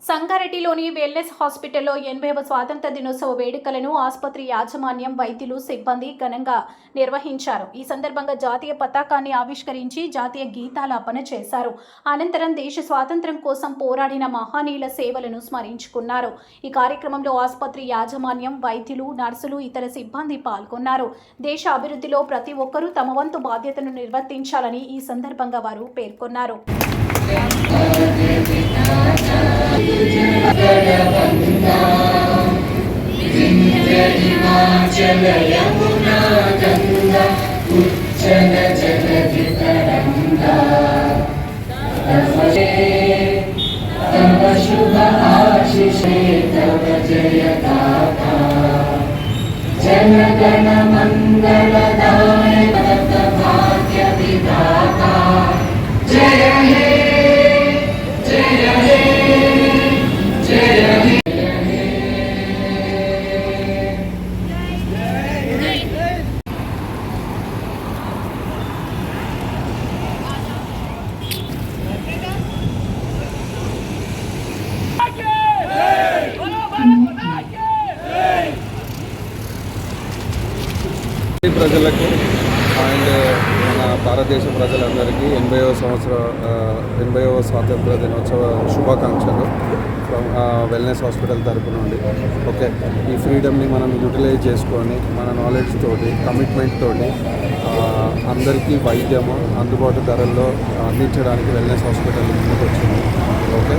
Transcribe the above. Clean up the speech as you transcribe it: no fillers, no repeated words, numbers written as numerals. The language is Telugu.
సంగారెడ్డిలోని వెల్నెస్ హాస్పిటల్లో 80వ స్వాతంత్ర దినోత్సవ వేడుకలను ఆసుపత్రి యాజమాన్యం, వైద్యులు, సిబ్బంది ఘనంగా నిర్వహించారు. ఈ సందర్భంగా జాతీయ పతాకాన్ని ఆవిష్కరించి జాతీయ గీతాలాపన చేశారు. అనంతరం దేశ స్వాతంత్ర్యం కోసం పోరాడిన మహనీయుల సేవలను స్మరించుకున్నారు. ఈ కార్యక్రమంలో ఆసుపత్రి యాజమాన్యం, వైద్యులు, నర్సులు, ఇతర సిబ్బంది పాల్గొన్నారు. దేశ అభివృద్ధిలో ప్రతి ఒక్కరూ తమ వంతు బాధ్యతను నిర్వర్తించాలని ఈ సందర్భంగా వారు పేర్కొన్నారు. शुभ आशीषे तव जय गाथा जन गण मंगलदायक भाग्य विधाता जय हे जय हे जय हे ప్రజలకు అండ్ మన భారతదేశ ప్రజలందరికీ 80వ స్వాతంత్ర దినోత్సవ శుభాకాంక్షలు ఫ్రమ్ వెల్నెస్ హాస్పిటల్ తరపు నుండి. ఓకే, ఈ ఫ్రీడమ్ని మనం యూటిలైజ్ చేసుకొని మన నాలెడ్జ్ తోటి, కమిట్మెంట్ తోటి అందరికీ వైద్యము అందుబాటు ధరల్లో అందించడానికి వెల్నెస్ హాస్పిటల్ ముందుకు వచ్చింది. ఓకే,